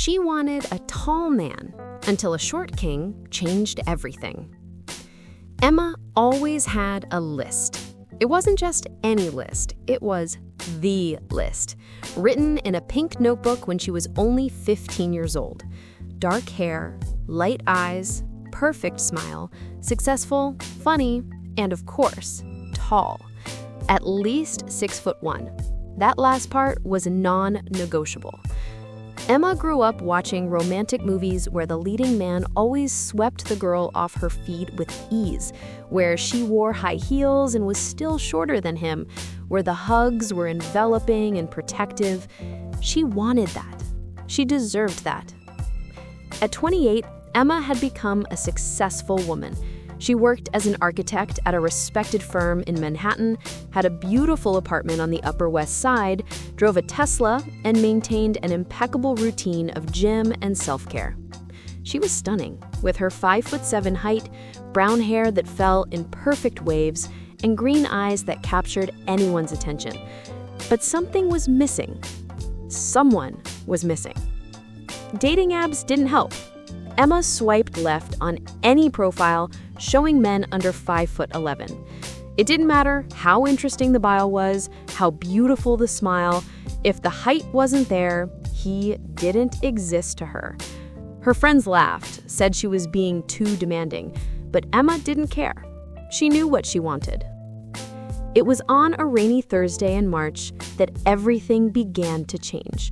She wanted a tall man until a short king changed everything. Emma always had a list. It wasn't just any list, it was the list, written in a pink notebook when she was only 15 years old. Dark hair, light eyes, perfect smile, successful, funny, and of course, tall. At least 6'1". That last part was non-negotiable. Emma grew up watching romantic movies where the leading man always swept the girl off her feet with ease, where she wore high heels and was still shorter than him, where the hugs were enveloping and protective. She wanted that. She deserved that. At 28, Emma had become a successful woman. She worked as an architect at a respected firm in Manhattan, had a beautiful apartment on the Upper West Side, drove a Tesla, and maintained an impeccable routine of gym and self-care. She was stunning, with her 5'7" height, brown hair that fell in perfect waves, and green eyes that captured anyone's attention. But something was missing. Someone was missing. Dating apps didn't help. Emma swiped left on any profile showing men under 5'11". It didn't matter how interesting the bio was, how beautiful the smile. If the height wasn't there, he didn't exist to her. Her friends laughed, said she was being too demanding, but Emma didn't care. She knew what she wanted. It was on a rainy Thursday in March that everything began to change.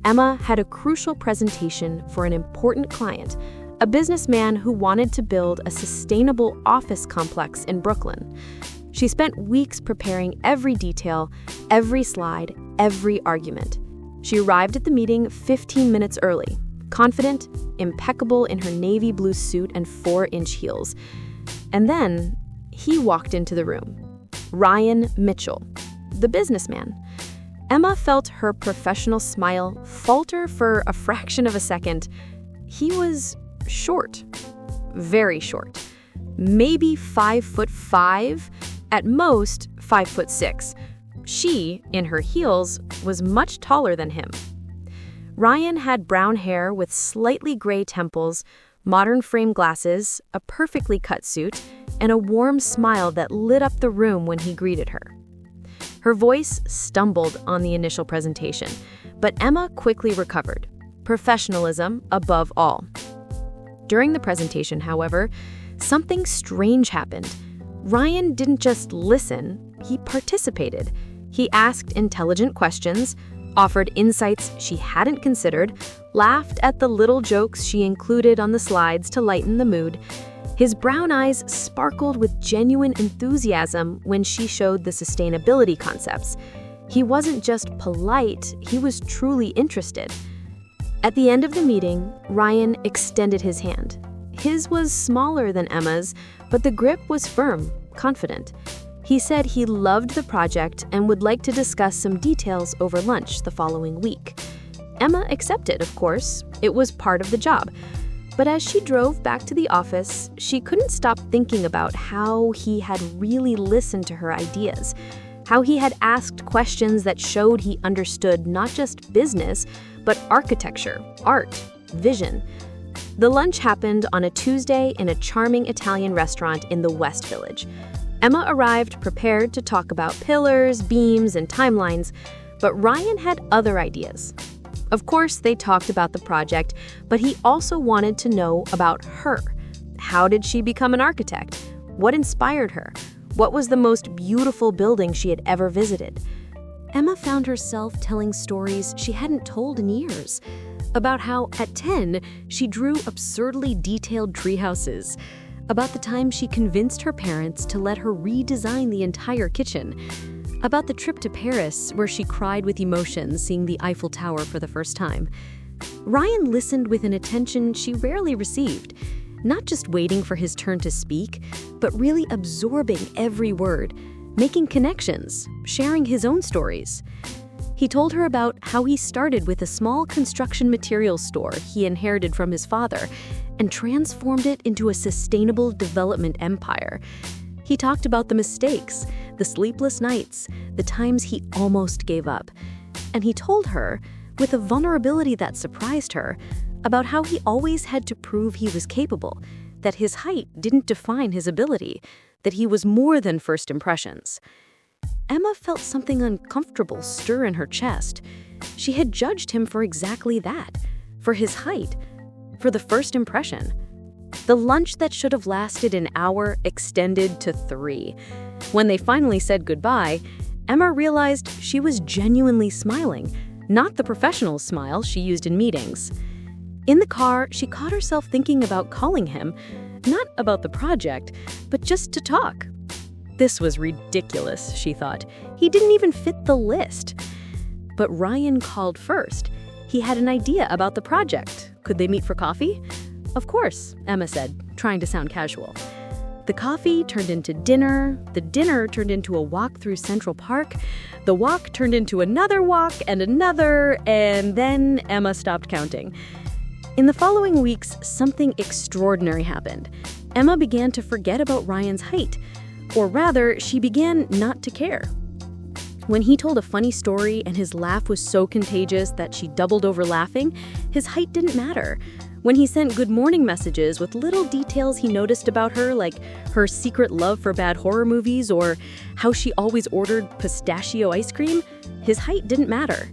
Emma had a crucial presentation for an important client, a businessman who wanted to build a sustainable office complex in Brooklyn. She spent weeks preparing every detail, every slide, every argument. She arrived at the meeting 15 minutes early, confident, impeccable in her navy blue suit and 4-inch heels. And then he walked into the room. Ryan Mitchell, the businessman. Emma felt her professional smile falter for a fraction of a second. He was short, very short, maybe 5'5", at most 5'6". She, in her heels, was much taller than him. Ryan had brown hair with slightly gray temples, modern frame glasses, a perfectly cut suit, and a warm smile that lit up the room when he greeted her. Her voice stumbled on the initial presentation, but Emma quickly recovered. Professionalism above all. During the presentation, however, something strange happened. Ryan didn't just listen, he participated. He asked intelligent questions, offered insights she hadn't considered, laughed at the little jokes she included on the slides to lighten the mood. His brown eyes sparkled with genuine enthusiasm when she showed the sustainability concepts. He wasn't just polite, he was truly interested. At the end of the meeting, Ryan extended his hand. His was smaller than Emma's, but the grip was firm, confident. He said he loved the project and would like to discuss some details over lunch the following week. Emma accepted, of course. It was part of the job. But as she drove back to the office, she couldn't stop thinking about how he had really listened to her ideas, how he had asked questions that showed he understood not just business, but architecture, art, vision. The lunch happened on a Tuesday in a charming Italian restaurant in the West Village. Emma arrived prepared to talk about pillars, beams, and timelines, but Ryan had other ideas. Of course, they talked about the project, but he also wanted to know about her. How did she become an architect? What inspired her? What was the most beautiful building she had ever visited? Emma found herself telling stories she hadn't told in years, about how, at 10, she drew absurdly detailed treehouses, about the time she convinced her parents to let her redesign the entire kitchen, about the trip to Paris where she cried with emotion seeing the Eiffel Tower for the first time. Ryan listened with an attention she rarely received, not just waiting for his turn to speak, but really absorbing every word, making connections, sharing his own stories. He told her about how he started with a small construction materials store he inherited from his father and transformed it into a sustainable development empire. He talked about the mistakes, the sleepless nights, the times he almost gave up. And he told her, with a vulnerability that surprised her, about how he always had to prove he was capable, that his height didn't define his ability, that he was more than first impressions. Emma felt something uncomfortable stir in her chest. She had judged him for exactly that, for his height, for the first impression. The lunch that should have lasted an hour extended to 3. When they finally said goodbye, Emma realized she was genuinely smiling, not the professional smile she used in meetings. In the car, she caught herself thinking about calling him, not about the project, but just to talk. This was ridiculous, she thought. He didn't even fit the list. But Ryan called first. He had an idea about the project. Could they meet for coffee? Of course, Emma said, trying to sound casual. The coffee turned into dinner. The dinner turned into a walk through Central Park. The walk turned into another walk and another, and then Emma stopped counting. In the following weeks, something extraordinary happened. Emma began to forget about Ryan's height, or rather, she began not to care. When he told a funny story and his laugh was so contagious that she doubled over laughing, his height didn't matter. When he sent good morning messages with little details he noticed about her, like her secret love for bad horror movies or how she always ordered pistachio ice cream, his height didn't matter.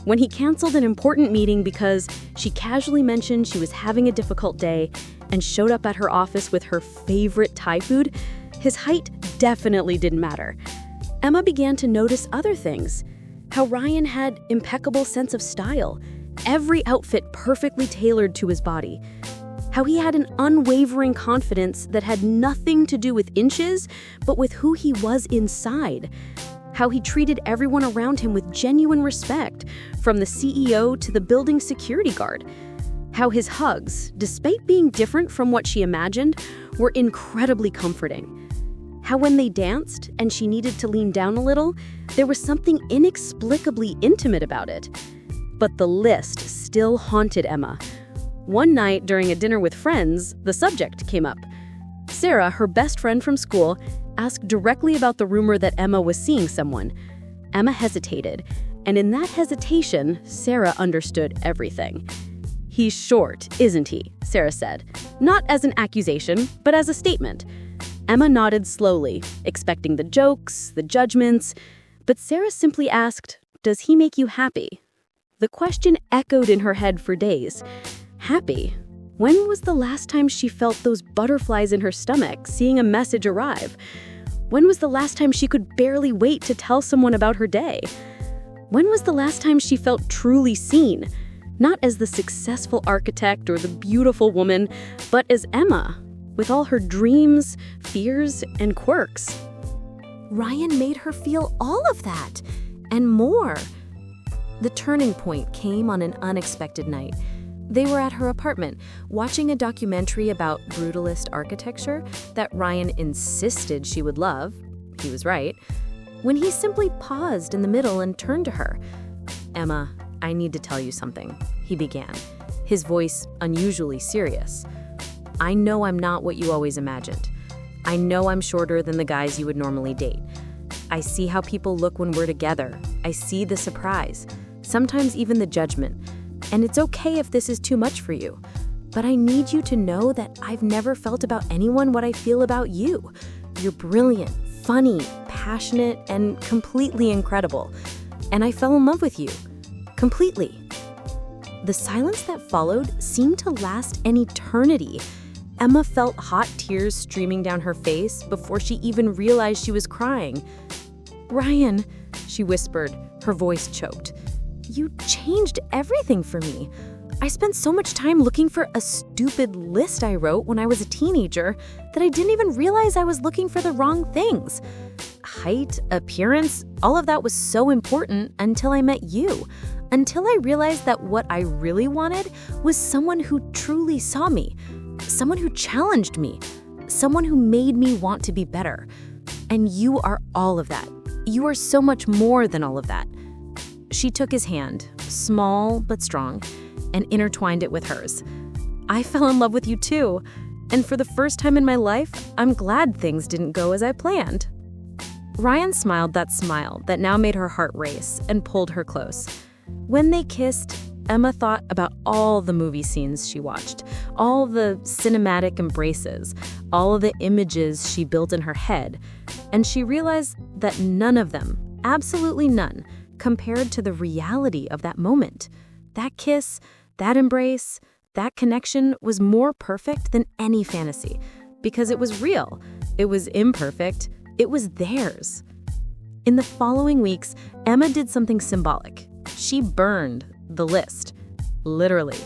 When he canceled an important meeting because she casually mentioned she was having a difficult day and showed up at her office with her favorite Thai food, his height definitely didn't matter. Emma began to notice other things. How Ryan had impeccable sense of style, every outfit perfectly tailored to his body. How he had an unwavering confidence that had nothing to do with inches, but with who he was inside. How he treated everyone around him with genuine respect, from the CEO to the building security guard. How his hugs, despite being different from what she imagined, were incredibly comforting. How when they danced and she needed to lean down a little, there was something inexplicably intimate about it. But the list still haunted Emma. One night during a dinner with friends, the subject came up. Sarah, her best friend from school, asked directly about the rumor that Emma was seeing someone. Emma hesitated, and in that hesitation, Sarah understood everything. "He's short, isn't he?" Sarah said, not as an accusation, but as a statement. Emma nodded slowly, expecting the jokes, the judgments, but Sarah simply asked, "Does he make you happy?" The question echoed in her head for days. Happy? When was the last time she felt those butterflies in her stomach, seeing a message arrive? When was the last time she could barely wait to tell someone about her day? When was the last time she felt truly seen? Not as the successful architect or the beautiful woman, but as Emma, with all her dreams, fears, and quirks. Ryan made her feel all of that, and more. The turning point came on an unexpected night. They were at her apartment, watching a documentary about brutalist architecture that Ryan insisted she would love. He was right. When he simply paused in the middle and turned to her. "Emma, I need to tell you something," he began, his voice unusually serious. "I know I'm not what you always imagined. I know I'm shorter than the guys you would normally date. I see how people look when we're together. I see the surprise, sometimes even the judgment. And it's okay if this is too much for you. But I need you to know that I've never felt about anyone what I feel about you. You're brilliant, funny, passionate, and completely incredible. And I fell in love with you. Completely." The silence that followed seemed to last an eternity. Emma felt hot tears streaming down her face before she even realized she was crying. "Ryan," she whispered, her voice choked. "You changed everything for me. I spent so much time looking for a stupid list I wrote when I was a teenager that I didn't even realize I was looking for the wrong things. Height, appearance, all of that was so important until I met you. Until I realized that what I really wanted was someone who truly saw me, someone who challenged me, someone who made me want to be better. And you are all of that. You are so much more than all of that." She took his hand, small but strong, and intertwined it with hers. "I fell in love with you too, and for the first time in my life, I'm glad things didn't go as I planned." Ryan smiled that smile that now made her heart race and pulled her close. When they kissed, Emma thought about all the movie scenes she watched, all the cinematic embraces, all of the images she built in her head, and she realized that none of them, absolutely none, compared to the reality of that moment. That kiss, that embrace, that connection was more perfect than any fantasy, because it was real, it was imperfect, it was theirs. In the following weeks, Emma did something symbolic. She burned the list, literally.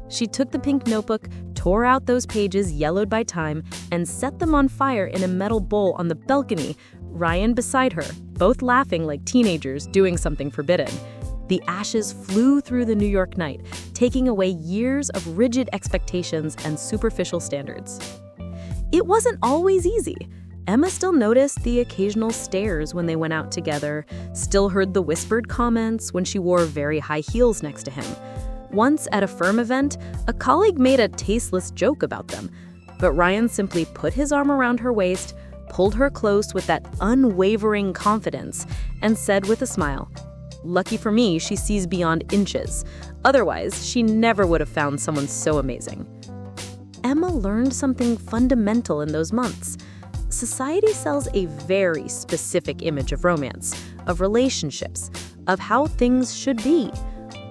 She took the pink notebook, tore out those pages yellowed by time, and set them on fire in a metal bowl on the balcony, Ryan beside her, both laughing like teenagers doing something forbidden. The ashes flew through the New York night, taking away years of rigid expectations and superficial standards. It wasn't always easy. Emma still noticed the occasional stares when they went out together, still heard the whispered comments when she wore very high heels next to him. Once at a firm event, a colleague made a tasteless joke about them, but Ryan simply put his arm around her waist, pulled her close with that unwavering confidence, and said with a smile, "Lucky for me, she sees beyond inches. Otherwise, she never would have found someone so amazing." Emma learned something fundamental in those months. Society sells a very specific image of romance, of relationships, of how things should be.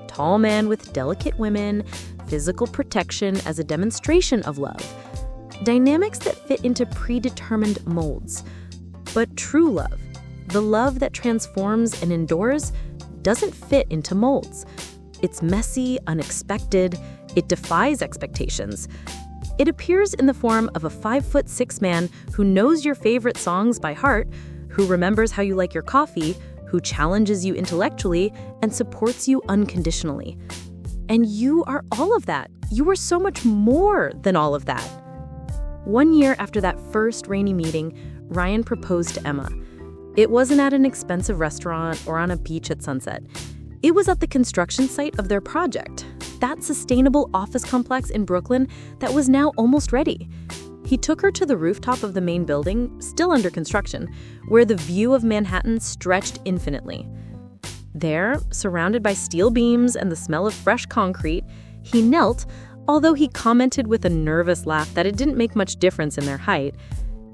Tall man with delicate women, physical protection as a demonstration of love. Dynamics that fit into predetermined molds. But true love, the love that transforms and endures, doesn't fit into molds. It's messy, unexpected, it defies expectations. It appears in the form of a 5'6" man who knows your favorite songs by heart, who remembers how you like your coffee, who challenges you intellectually, and supports you unconditionally. And you are all of that. You are so much more than all of that. 1 year after that first rainy meeting, Ryan proposed to Emma. It wasn't at an expensive restaurant or on a beach at sunset. It was at the construction site of their project, that sustainable office complex in Brooklyn that was now almost ready. He took her to the rooftop of the main building, still under construction, where the view of Manhattan stretched infinitely. There, surrounded by steel beams and the smell of fresh concrete, he knelt, although he commented with a nervous laugh that it didn't make much difference in their height,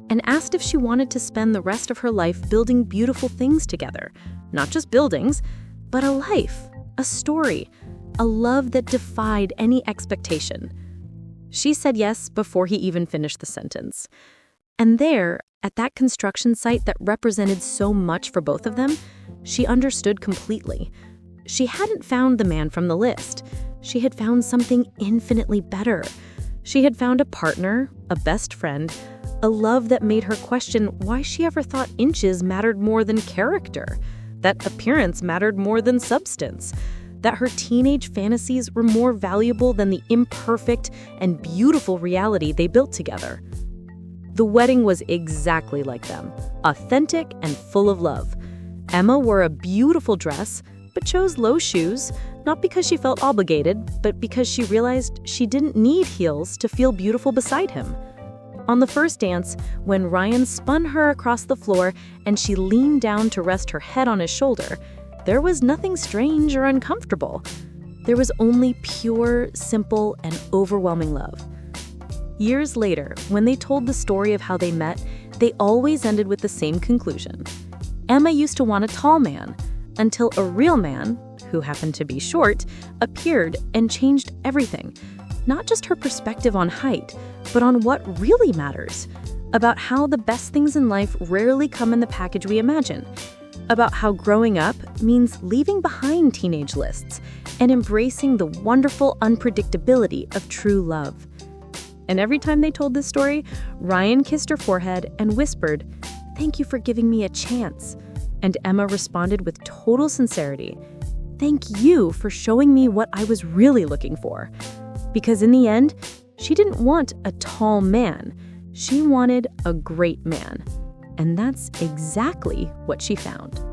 and asked if she wanted to spend the rest of her life building beautiful things together. Not just buildings, but a life, a story, a love that defied any expectation. She said yes before he even finished the sentence. And there, at that construction site that represented so much for both of them, she understood completely. She hadn't found the man from the list. She had found something infinitely better. She had found a partner, a best friend, a love that made her question why she ever thought inches mattered more than character, that appearance mattered more than substance, that her teenage fantasies were more valuable than the imperfect and beautiful reality they built together. The wedding was exactly like them, authentic and full of love. Emma wore a beautiful dress, but chose low shoes, not because she felt obligated, but because she realized she didn't need heels to feel beautiful beside him. On the first dance, when Ryan spun her across the floor and she leaned down to rest her head on his shoulder, there was nothing strange or uncomfortable. There was only pure, simple, and overwhelming love. Years later, when they told the story of how they met, they always ended with the same conclusion. Emma used to want a tall man, until a real man, who happened to be short, appeared and changed everything. Not just her perspective on height, but on what really matters. About how the best things in life rarely come in the package we imagine. About how growing up means leaving behind teenage lists and embracing the wonderful unpredictability of true love. And every time they told this story, Ryan kissed her forehead and whispered, "Thank you for giving me a chance." And Emma responded with total sincerity, "Thank you for showing me what I was really looking for." Because in the end, she didn't want a tall man. She wanted a great man. And that's exactly what she found.